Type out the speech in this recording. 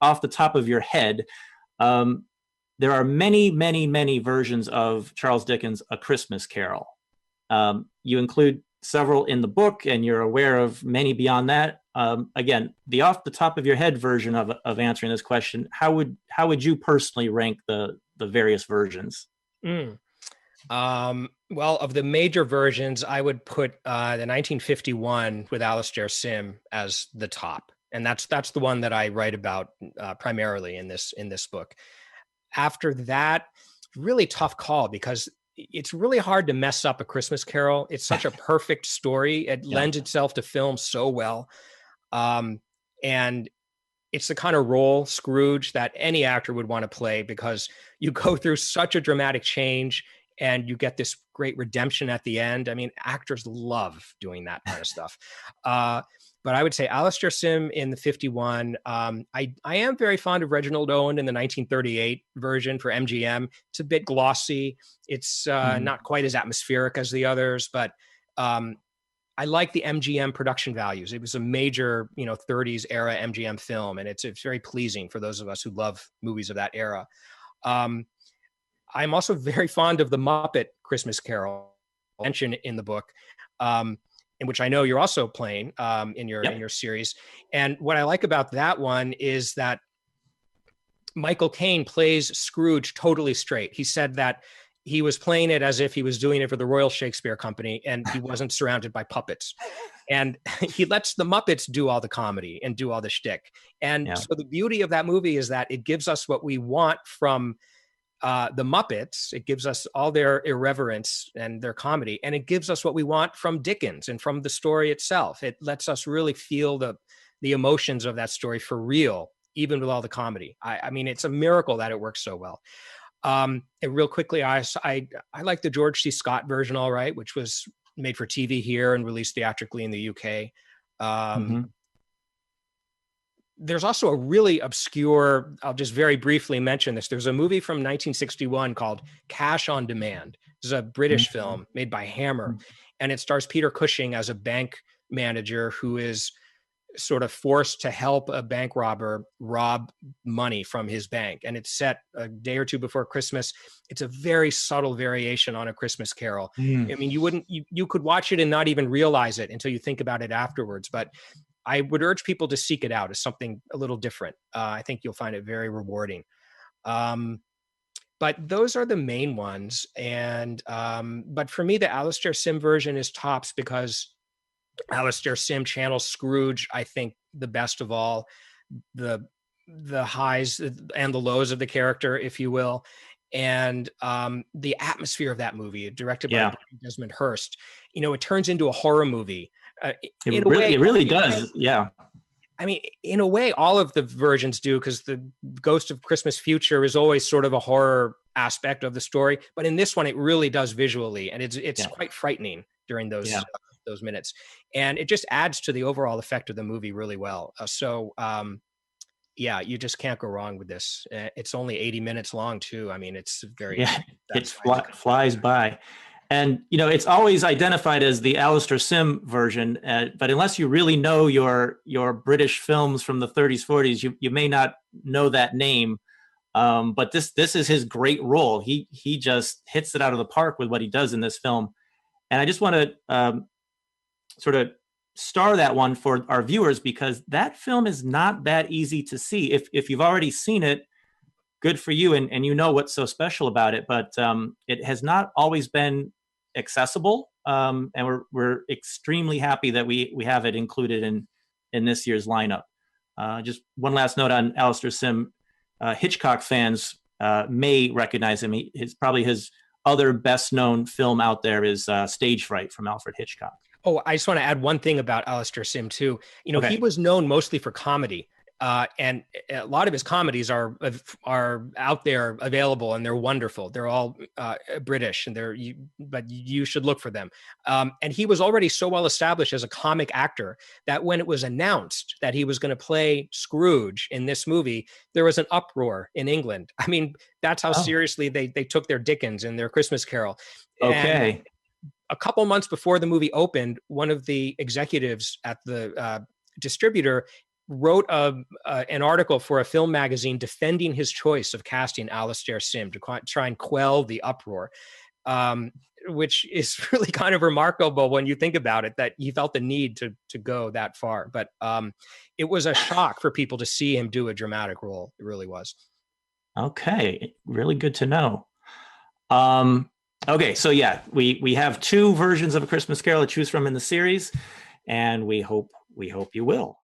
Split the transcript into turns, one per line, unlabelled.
off the top of your head, there are many, many, many versions of Charles Dickens' A Christmas Carol. You include several in the book, and you're aware of many beyond that. Again, the off the top of your head version of answering this question, how would you personally rank the various versions?
Well, of the major versions, I would put the 1951 with Alastair Sim as the top, and that's the one that I write about primarily in this book. After that, really tough call, because it's really hard to mess up A Christmas Carol. It's such a perfect story. It lends itself to film so well. And it's the kind of role, Scrooge, that any actor would want to play, because you go through such a dramatic change and you get this great redemption at the end. I mean, actors love doing that kind of stuff. But I would say Alastair Sim in the 51. I am very fond of Reginald Owen in the 1938 version for MGM. It's a bit glossy. It's not quite as atmospheric as the others, but I like the MGM production values. It was a major, 30s era MGM film, and it's very pleasing for those of us who love movies of that era. I'm also very fond of the Muppet Christmas Carol mentioned in the book, in which I know you're also playing in your series. And what I like about that one is that Michael Caine plays Scrooge totally straight. He said that he was playing it as if he was doing it for the Royal Shakespeare Company, and he wasn't surrounded by puppets. And he lets the Muppets do all the comedy and do all the shtick. And so the beauty of that movie is that it gives us what we want from the Muppets. It gives us all their irreverence and their comedy, and it gives us what we want from Dickens and from the story itself. It lets us really feel the emotions of that story for real, even with all the comedy. I mean, it's a miracle that it works so well. And real quickly, I like the George C. Scott version, all right, which was made for TV here and released theatrically in the UK. There's also a really obscure, I'll just very briefly mention this. There's a movie from 1961 called Cash on Demand. This is a British film made by Hammer, and it stars Peter Cushing as a bank manager who is sort of forced to help a bank robber rob money from his bank. And it's set a day or two before Christmas. It's a very subtle variation on A Christmas Carol. I mean, you could watch it and not even realize it until you think about it afterwards. But I would urge people to seek it out as something a little different. I think you'll find it very rewarding. But those are the main ones. And but for me, the Alastair Sim version is tops, because Alastair Sim channels Scrooge, I think, the best of all. The highs and the lows of the character, if you will. And the atmosphere of that movie, directed by Desmond Hurst, it turns into a horror movie.
It really does. Yeah.
I mean, in a way, all of the versions do, because the Ghost of Christmas Future is always sort of a horror aspect of the story. But in this one, it really does visually. And it's quite frightening during those minutes. And it just adds to the overall effect of the movie really well. You just can't go wrong with this. It's only 80 minutes long, too. I mean, it's very...
Yeah, it flies by. And, it's always identified as the Alastair Sim version, but unless you really know your British films from the 30s, 40s, you may not know that name. But this is his great role. He just hits it out of the park with what he does in this film. And I just want to sort of star that one for our viewers, because that film is not that easy to see. If you've already seen it, good for you, and you know what's so special about it. But it has not always been accessible, and we're extremely happy that we have it included in this year's lineup. Just one last note on Alastair Sim: Hitchcock fans may recognize him. Probably his other best known film out there is Stage Fright from Alfred Hitchcock.
Oh, I just want to add one thing about Alastair Sim too. He was known mostly for comedy. And a lot of his comedies are out there available, and they're wonderful. They're all British, and but you should look for them. And he was already so well established as a comic actor that when it was announced that he was going to play Scrooge in this movie, there was an uproar in England. I mean, that's how seriously they took their Dickens and their Christmas Carol.
Okay.
And a couple months before the movie opened, one of the executives at the distributor wrote an article for a film magazine defending his choice of casting Alastair Sim to try and quell the uproar, which is really kind of remarkable when you think about it, that he felt the need to go that far. But it was a shock for people to see him do a dramatic role. It really was.
Okay, really good to know. Okay, so yeah, we have 2 versions of A Christmas Carol to choose from in the series, and we hope you will.